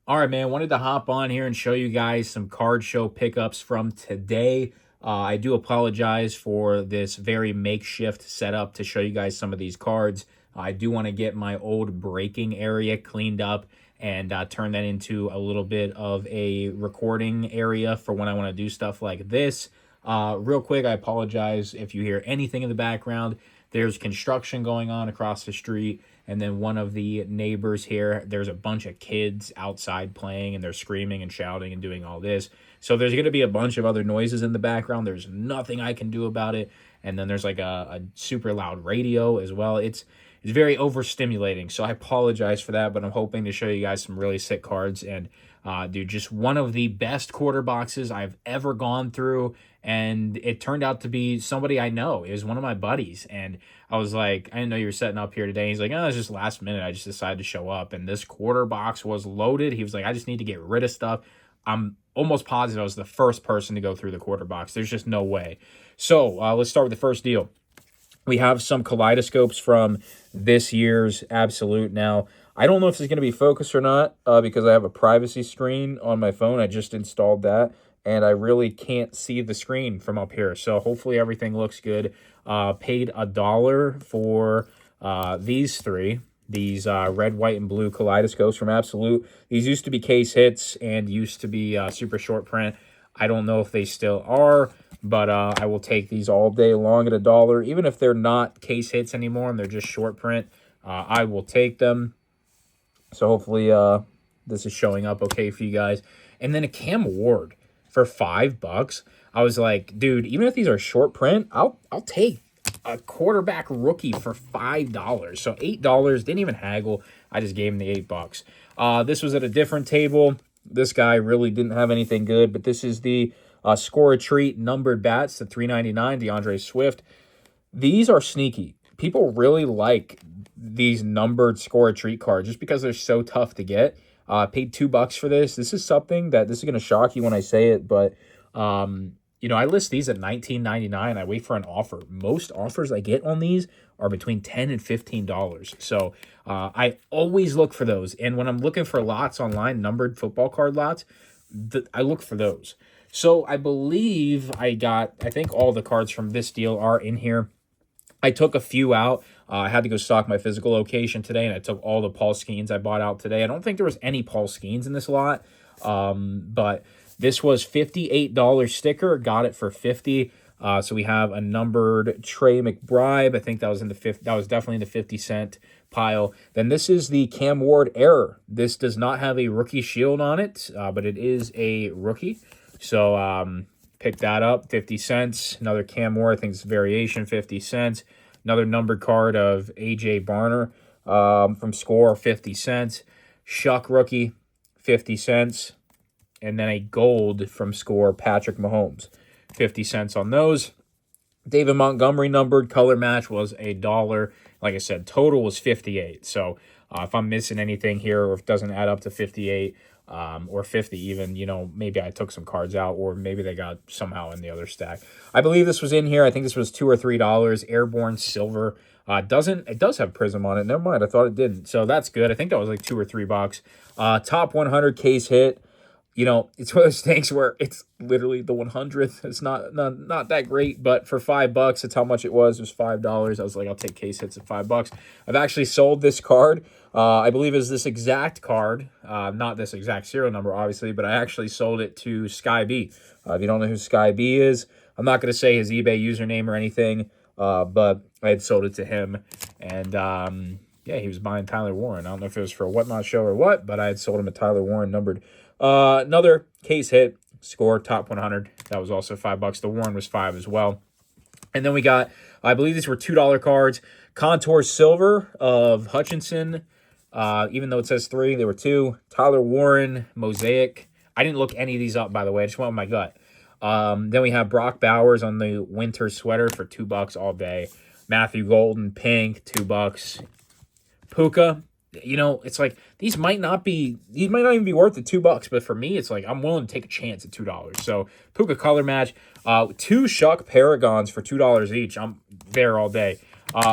All right, man. Wanted to hop on here and show you guys some card show pickups from today. I do apologize for this very makeshift setup to show you guys some of these cards. I do want to get my old breaking area cleaned up and turn that into a little bit of a recording area for when I want to do stuff like this. Real quick, I apologize if you hear anything in the background. There's construction going on across the street, and then one of the neighbors here, there's a bunch of kids outside playing, and they're screaming and shouting and doing all this. So there's going to be a bunch of other noises in the background. There's nothing I can do about it. And then there's like a super loud radio as well. It's very overstimulating. So I apologize for that, but I'm hoping to show you guys some really sick cards. And dude, just one of the best quarter boxes I've ever gone through. And it turned out to be somebody I know. It was one of my buddies. And I was like, I didn't know you were setting up here today. He's like, oh, it's just last minute. I just decided to show up. And this quarter box was loaded. He was like, I just need to get rid of stuff. I'm almost positive I was the first person to go through the quarter box. There's just no way. So let's start with the first deal. We have some kaleidoscopes from this year's Absolute. Now, I don't know if this is going to be focused or not because I have a privacy screen on my phone. I just installed that, and I really can't see the screen from up here. So hopefully everything looks good. Paid $1 for these three. These red, white, and blue kaleidoscopes from Absolute. These used to be case hits and used to be super short print. I don't know if they still are, but I will take these all day long at $1. Even if they're not case hits anymore and they're just short print, I will take them. So hopefully this is showing up okay for you guys. And then a Cam Ward for $5. I was like, dude, even if these are short print, I'll take a quarterback rookie for $5. So $8, didn't even haggle. I just gave him the $8. This was at a different table. This guy really didn't have anything good, but this is the Score a Treat numbered bats, the $3.99 DeAndre Swift. These are sneaky. People really like these numbered Score a Treat cards just because they're so tough to get. Paid $2 for this. This is something that this is going to shock you when I say it, but I list these at $19.99. I wait for an offer. Most offers I get on these are between $10 and $15. So I always look for those. And when I'm looking for lots online, numbered football card lots, I look for those. So I believe I think all the cards from this deal are in here. I took a few out. I had to go stock my physical location today, and I took all the Paul Skeens I bought out today. I don't think there was any Paul Skeens in this lot, but this was $58 sticker. Got it for $50. So we have a numbered Trey McBride. I think that was that was definitely in the 50-cent pile. Then this is the Cam Ward Error. This does not have a rookie shield on it, but it is a rookie. So pick that up, 50 cents. Another Cam Ward, I think it's variation, 50 cents. Another numbered card of A.J. Barner from Score, 50 cents. Shuck rookie, 50 cents. And then a gold from Score, Patrick Mahomes, 50 cents on those. David Montgomery numbered color match was $1. Like I said, total was 58. So if I'm missing anything here or if it doesn't add up to 58 or 50 even, maybe I took some cards out or maybe they got somehow in the other stack. I believe this was in here. I think this was $2 or $3. Airborne Silver. It does have Prism on it. Never mind. I thought it didn't. So that's good. I think that was like $2 or $3. Top 100 case hit. It's one of those things where it's literally the 100th. It's not that great, but for $5, that's how much it was. It was $5. I was like, I'll take case hits at $5. I've actually sold this card. I believe is this exact card, not this exact serial number, obviously, but I actually sold it to Sky B. If you don't know who Sky B is, I'm not going to say his eBay username or anything, but I had sold it to him, and yeah, he was buying Tyler Warren. I don't know if it was for a Whatnot show or what, but I had sold him a Tyler Warren numbered. Another case hit, Score, top 100. That was also $5. The Warren was $5 as well. And then we got, I believe these were $2 cards. Contour Silver of Hutchinson. Even though it says 3, they were 2. Tyler Warren, Mosaic. I didn't look any of these up, by the way. I just went with my gut. Then we have Brock Bowers on the winter sweater for $2 all day. Matthew Golden, pink, $2. Puka, it's like these might not even be worth the $2, but for me, it's like I'm willing to take a chance at $2. So Puka color match, 2 Shuck Paragons for $2 each. I'm there all day.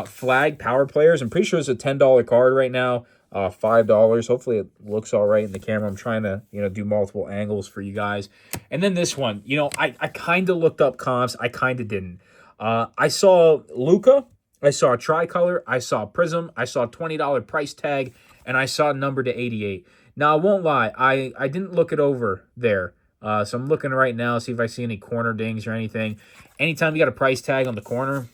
Flag Power Players. I'm pretty sure it's a $10 card right now. $5. Hopefully it looks all right in the camera. I'm trying to, do multiple angles for you guys. And then this one, I kind of looked up comps. I kind of didn't. I saw Luca. I saw Tricolor. I saw Prism. I saw $20 price tag. And I saw number to 88. Now, I won't lie. I didn't look it over there. So I'm looking right now, see if I see any corner dings or anything. Anytime you got a price tag on the corner,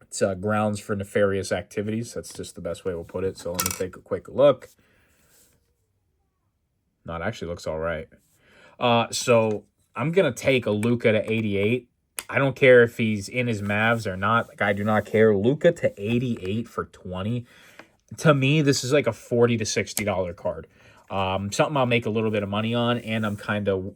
it's grounds for nefarious activities. That's just the best way we'll put it. So let me take a quick look. No, it actually looks all right. So I'm going to take a Luca to 88. I don't care if he's in his Mavs or not. Like, I do not care. Luca to 88 for 20. To me, this is like a $40 to $60 card. Something I'll make a little bit of money on, and I'm kind of,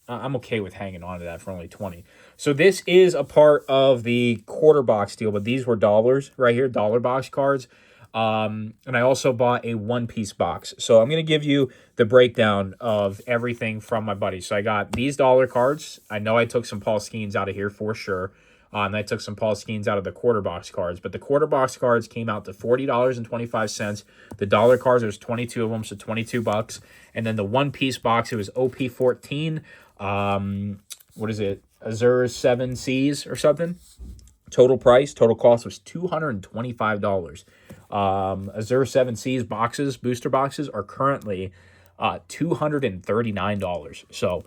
I'm okay with hanging on to that for only 20. So this is a part of the quarter box deal, but these were dollars right here, dollar box cards. And I also bought a one-piece box. So I'm going to give you the breakdown of everything from my buddy. So I got these dollar cards. I know I took some Paul Skeens out of here for sure. And I took some Paul Skeens out of the quarter box cards. But the quarter box cards came out to $40.25. The dollar cards, there's 22 of them, so $22. And then the one-piece box, it was OP14. What is it? Azure 7 Cs or something. Total cost was $225. Azure 7 Cs boxes, booster boxes, are currently $239. So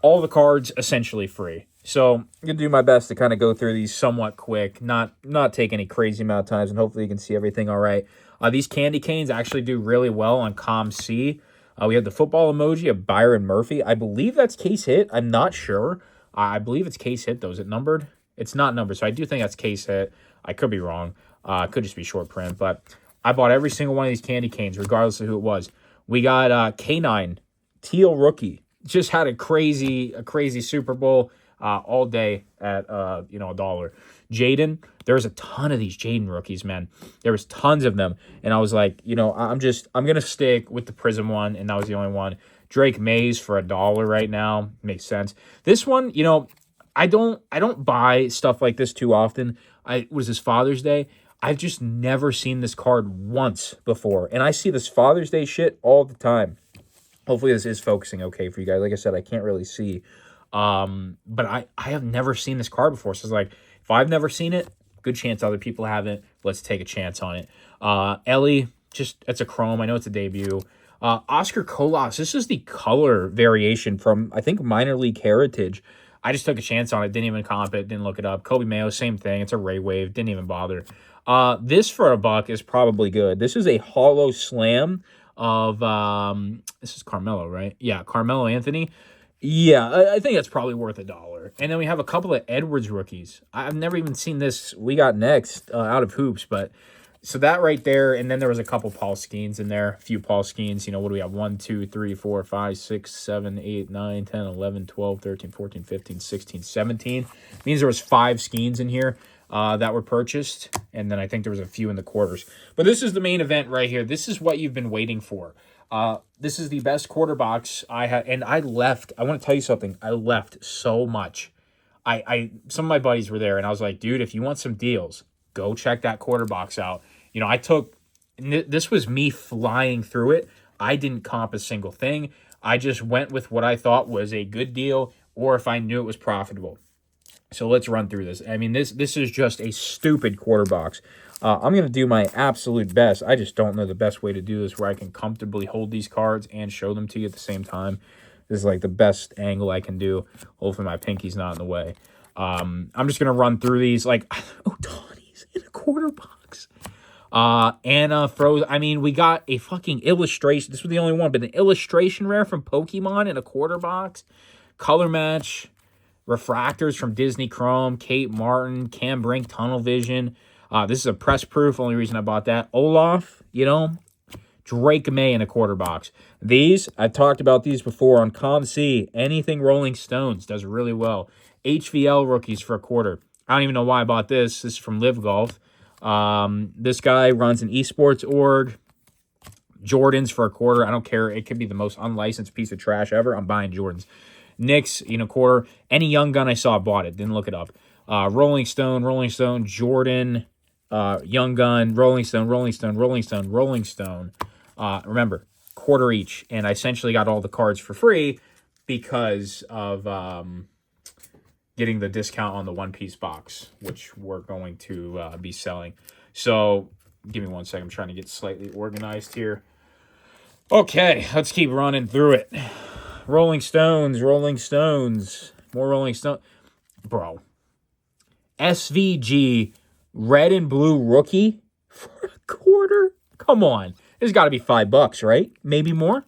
all the cards essentially free. So I'm going to do my best to kind of go through these somewhat quick, not take any crazy amount of times, and hopefully you can see everything all right. These candy canes actually do really well on COM-C. We have the football emoji of Byron Murphy. I believe that's case hit. I'm not sure. I believe it's case hit, though. Is it numbered? It's not numbered, so I do think that's case hit. I could be wrong. It could just be short print, but I bought every single one of these candy canes, regardless of who it was. We got K9, Teal rookie. Just had a crazy Super Bowl all day at $1. Jaden, there's a ton of these Jaden rookies, man. There was tons of them, and I was like, I'm gonna stick with the Prism one, and that was the only one. Drake Mays for $1 right now, makes sense. This one, I don't buy stuff like this too often. It was this Father's Day. I've just never seen this card once before, and I see this Father's Day shit all the time. Hopefully this is focusing okay for you guys. Like I said, I can't really see. But I have never seen this card before. So it's like, if I've never seen it, good chance other people haven't. Let's take a chance on it. Ellie, it's a chrome. I know it's a debut. Oscar Colas, this is the color variation from, I think, Minor League Heritage. I just took a chance on it. Didn't even comp it. Didn't look it up. Kobe Mayo, same thing. It's a Ray Wave. Didn't even bother. This for $1 is probably good. This is a Hollow Slam of, this is Carmelo, right? Yeah, Carmelo Anthony. Yeah, I think that's probably worth $1. And then we have a couple of Edwards rookies. I've never even seen this. We got next out of Hoops, but so that right there. And then there was a couple Paul Skeens in there, a few Paul Skeens. What do we have? 1, 2, 3, 4, 5, 6, 7, 8, 9, 10, 11, 12, 13, 14, 15, 16, 17. It means there was 5 Skeens in here that were purchased. And then I think there was a few in the quarters. But this is the main event right here. This is what you've been waiting for. This is the best quarter box I had, and I left. I want to tell you something. I left so much. Some of my buddies were there, and I was like, dude, if you want some deals, go check that quarter box out. This was me flying through it. I didn't comp a single thing. I just went with what I thought was a good deal, or if I knew it was profitable. So let's run through this. I mean, this is just a stupid quarter box. I'm going to do my absolute best. I just don't know the best way to do this where I can comfortably hold these cards and show them to you at the same time. This is like the best angle I can do. Hopefully my pinky's not in the way. I'm just going to run through these. Like, Tawny's in a quarter box. Anna froze. I mean, we got a fucking illustration. This was the only one, but an illustration rare from Pokemon in a quarter box. Color match. Refractors from Disney Chrome. Kate Martin. Cam Brink Tunnel Vision. This is a press proof. Only reason I bought that. Olaf, Drake May in a quarter box. These, I've talked about these before on COM-C. Anything Rolling Stones does really well. HVL rookies for a quarter. I don't even know why I bought this. This is from Live Golf. This guy runs an esports org. Jordans for a quarter. I don't care. It could be the most unlicensed piece of trash ever. I'm buying Jordans. Knicks, quarter. Any young gun I saw, bought it. Didn't look it up. Rolling Stone, Jordan. Young Gun, Rolling Stone, Rolling Stone, Rolling Stone, Rolling Stone. Remember, quarter each. And I essentially got all the cards for free because of getting the discount on the one-piece box, which we're going to be selling. So give me 1 second. I'm trying to get slightly organized here. Okay, let's keep running through it. Rolling Stones, Rolling Stones, more Rolling Stone. Bro, SVG red and blue rookie for a quarter? Come on. There's got to be $5, right? Maybe more.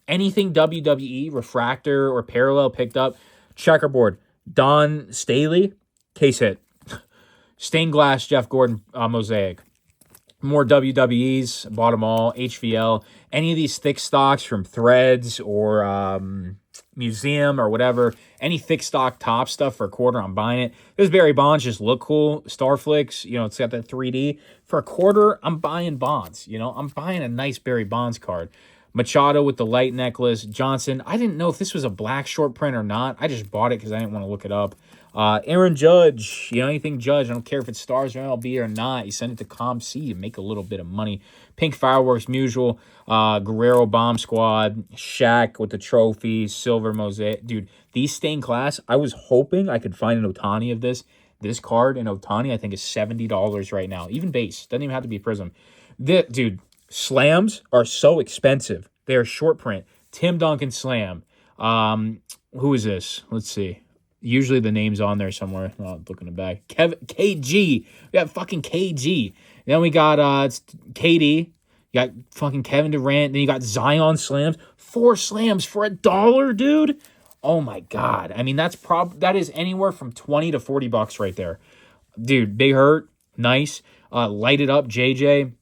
Anything WWE, refractor, or parallel picked up. Checkerboard, Don Staley, case hit. Stained glass, Jeff Gordon, mosaic. More WWEs, bought them all. HVL, any of these thick stocks from Threads or Museum or whatever, any thick stock top stuff for a quarter, I'm buying it. This Barry Bonds just look cool. Starflix, it's got that 3D. For a quarter, I'm buying Bonds. I'm buying a nice Barry Bonds card. Machado with the light necklace. Johnson, I didn't know if this was a black short print or not. I just bought it because I didn't want to look it up. Aaron Judge, anything Judge. I don't care if it's Stars or MLB or not. You send it to ComC and make a little bit of money. Pink Fireworks, Musial, Guerrero Bomb Squad, Shaq with the trophy, Silver Mosaic. Dude, these stained glass, I was hoping I could find an Ohtani of this. This card in Ohtani, I think, is $70 right now. Even base. Doesn't even have to be Prism. Dude, slams are so expensive. They are short print. Tim Duncan Slam. Who is this? Let's see. Usually the name's on there somewhere. Oh, looking it back. KG. We got fucking KG. Then we got it's KD. You got fucking Kevin Durant. Then you got Zion slams. 4 slams for $1, dude. Oh my god. I mean, that is anywhere from $20 to $40 right there. Dude, Big Hurt. Nice. Light It Up, JJ.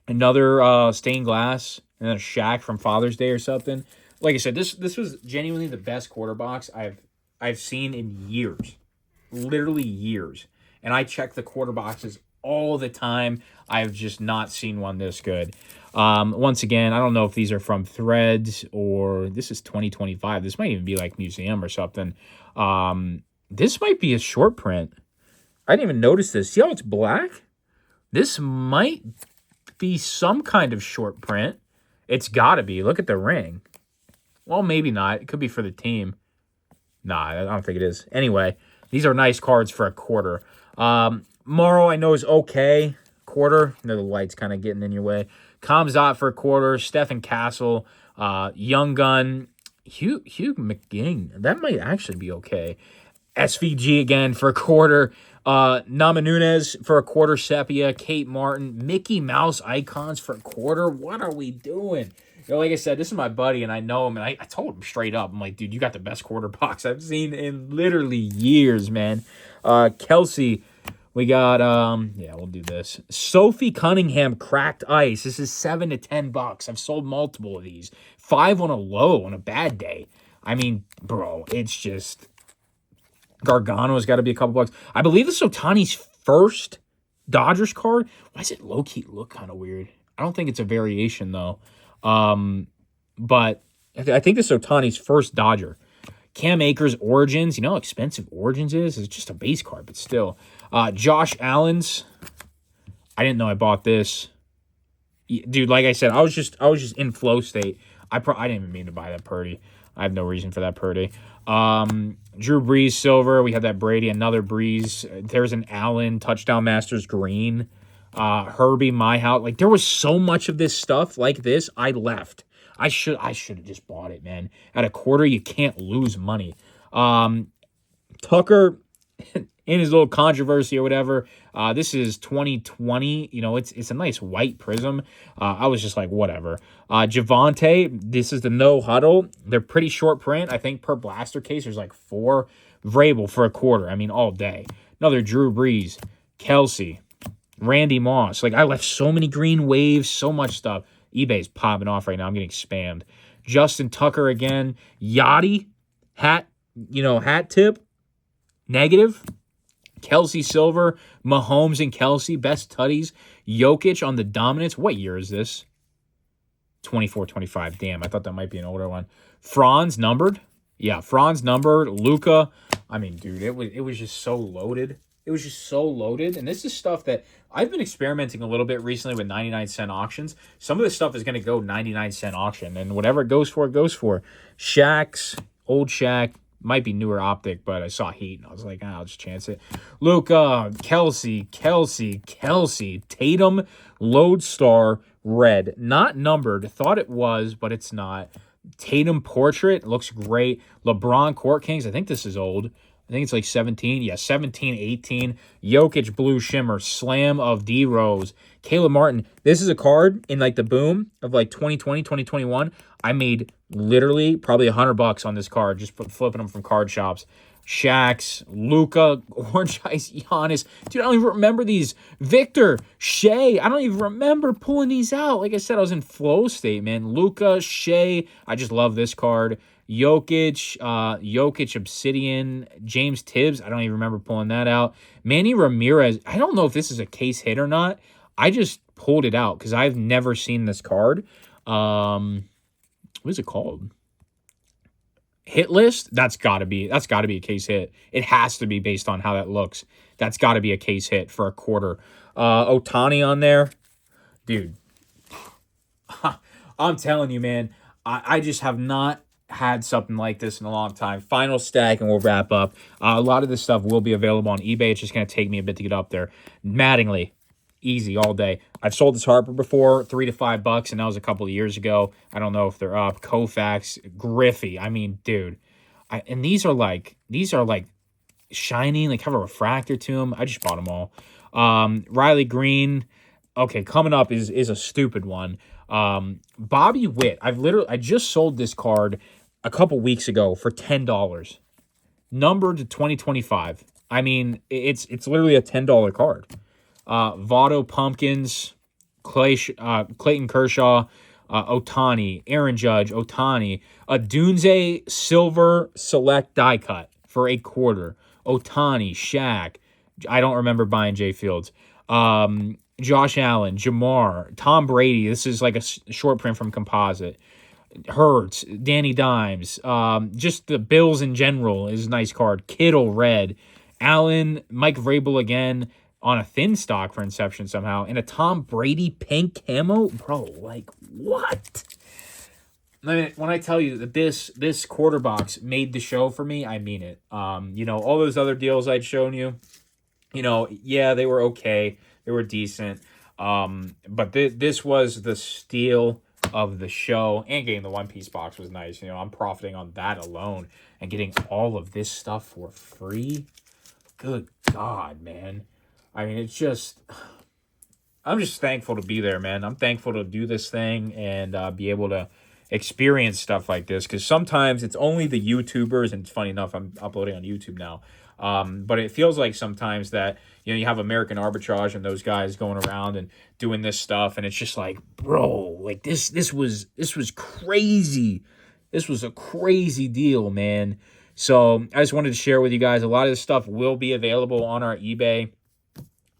Another stained glass. And then a Shaq from Father's Day or something. Like I said, this was genuinely the best quarter box I've seen in years. Literally years. And I check the quarter boxes all the time. I've just not seen one this good. Once again, I don't know if these are from Threads or this is 2025. This might even be like Museum or something. This might be a short print. I didn't even notice this. See how it's black? This might be some kind of short print. It's got to be. Look at the ring. Well, maybe not. It could be for the team. Nah, I don't think it is. Anyway, these are nice cards for a quarter. Morrow, I know, is okay. Quarter. The light's kind of getting in your way. Kamzat for a quarter. Stephen Castle. Young Gun. Hugh McGing. That might actually be okay. SVG again for a quarter. Nama Nunes for a quarter. Sepia. Kate Martin. Mickey Mouse icons for a quarter. What are we doing? Like I said, this is my buddy, and I know him, and I told him straight up. I'm like, dude, you got the best quarter box I've seen in literally years, man. Kelsey, we got, we'll do this. Sophie Cunningham Cracked Ice. This is $7 to $10. I've sold multiple of these. 5 on a low on a bad day. I mean, bro, it's just... Gargano's got to be a couple bucks. I believe this is Ohtani's first Dodgers card. Why does it low-key look kind of weird? I don't think it's a variation, though. But I think this is Ohtani's first Dodger. Cam Akers Origins. You know how expensive Origins is? It's just a base card, but still. Josh Allen's. I didn't know I bought this. Dude, like I said, I was just in flow state. I didn't even mean to buy that Purdy. I have no reason for that Purdy. Drew Brees Silver. We have that Brady. Another Brees. There's an Allen Touchdown Masters Green. Herbie My House. Like, there was so much of this stuff like this. I left. I should have just bought it, man. At a quarter, you can't lose money. Tucker, in his little controversy or whatever, this is 2020. It's a nice white prism. I was just like, whatever. Javante, this is the no huddle. They're pretty short print. I think per blaster case, there's like 4. Vrabel for a quarter. I mean, all day. Another Drew Brees. Kelsey. Randy Moss. Like, I left so many green waves, so much stuff. eBay's popping off right now. I'm getting spammed. Justin Tucker again. Yachty. Hat tip. Negative. Kelsey Silver. Mahomes and Kelsey. Best tutties. Jokic on the dominance. What year is this? 24-25. Damn, I thought that might be an older one. Franz numbered. Yeah, Franz numbered. Luka. I mean, dude, it was just so loaded. It was just so loaded. And this is stuff that, I've been experimenting a little bit recently with 99-cent auctions. Some of this stuff is going to go 99-cent auction, and whatever it goes for, it goes for. Shaq's, old Shaq, might be newer optic, but I saw Heat, and I was like, I'll just chance it. Luka, Kelsey, Tatum, Lodestar, red. Not numbered. Thought it was, but it's not. Tatum portrait looks great. LeBron Court Kings. I think this is old. I think it's like 17. Yeah, 17, 18. Jokic Blue Shimmer. Slam of D Rose. Caleb Martin. This is a card in like the boom of like 2020, 2021. I made literally probably $100 on this card just flipping them from card shops. Shaq's, Luka, Orange Ice, Giannis. Dude, I don't even remember these. Victor, Shea. I don't even remember pulling these out. Like I said, I was in flow state, man. Luka, Shea. I just love this card. Jokic, Obsidian, James Tibbs. I don't even remember pulling that out. Manny Ramirez. I don't know if this is a case hit or not. I just pulled it out because I've never seen this card. What is it called? Hit list. That's gotta be a case hit. It has to be based on how that looks. That's gotta be a case hit for a quarter. Ohtani on there, dude. I'm telling you, man. I just have not had something like this in a long time. Final stack, and we'll wrap up. A lot of this stuff will be available on eBay. It's just gonna take me a bit to get up there. Mattingly. Easy all day. I've sold this Harper before, $3 to $5, and that was a couple of years ago. I don't know if they're up. Koufax, Griffey. I mean, dude. And these are like shiny, like have a refractor to them. I just bought them all. Riley Green. Okay, coming up is a stupid one. Bobby Witt. I just sold this card a couple weeks ago for $10. Numbered to 2025. I mean, it's literally a $10 card. Votto Pumpkins, Clayton Kershaw, Ohtani, Aaron Judge, Ohtani, a Dunze Silver Select die cut for a quarter. Ohtani, Shaq. I don't remember buying Jay Fields. Josh Allen, Jamar, Tom Brady. This is like a short print from Composite. Hurts, Danny Dimes. Just the Bills in general is a nice card. Kittle, red. Allen, Mike Vrabel again. On a thin stock for Inception somehow. And a Tom Brady pink camo. Bro, like, what? I mean, when I tell you that this quarter box made the show for me, I mean it. All those other deals I'd shown you, yeah, they were okay. They were decent. But this was the steal of the show. And getting the one-piece box was nice. I'm profiting on that alone. And getting all of this stuff for free. Good God, man. I mean, I'm just thankful to be there, man. I'm thankful to do this thing and be able to experience stuff like this. Because sometimes it's only the YouTubers, and it's funny enough, I'm uploading on YouTube now. But it feels like sometimes that, you have American Arbitrage and those guys going around and doing this stuff. And it's just like, bro, like this was crazy. This was a crazy deal, man. So I just wanted to share with you guys. A lot of this stuff will be available on our eBay.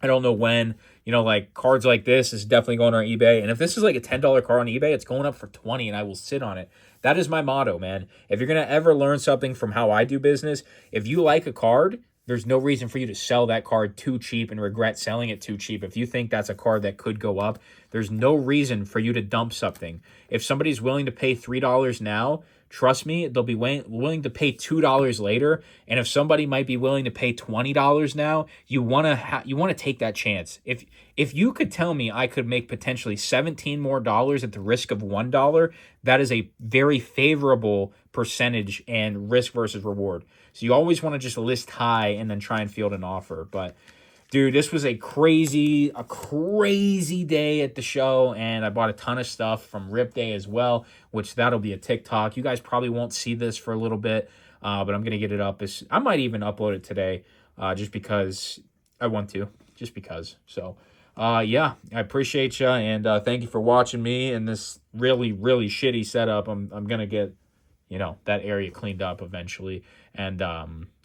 I don't know when, like cards like this is definitely going on eBay. And if this is like a $10 card on eBay, it's going up for $20 and I will sit on it. That is my motto, man. If you're going to ever learn something from how I do business, if you like a card, there's no reason for you to sell that card too cheap and regret selling it too cheap. If you think that's a card that could go up, there's no reason for you to dump something. If somebody's willing to pay $3 now, trust me, they'll be willing to pay $2 later. And if somebody might be willing to pay $20 now, you want to take that chance. If you could tell me I could make potentially $17 more at the risk of $1, that is a very favorable percentage and risk versus reward. So you always want to just list high and then try and field an offer. But dude, this was a crazy day at the show, and I bought a ton of stuff from Rip Day as well, which that'll be a TikTok. You guys probably won't see this for a little bit, but I'm going to get it up. I might even upload it today just because I want to, just because. So, yeah, I appreciate you, and thank you for watching me in this really, really shitty setup. I'm going to get, that area cleaned up eventually. And,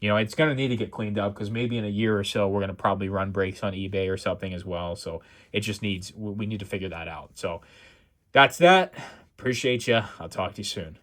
it's going to need to get cleaned up because maybe in a year or so, we're going to probably run breaks on eBay or something as well. So it just we need to figure that out. So that's that. Appreciate you. I'll talk to you soon.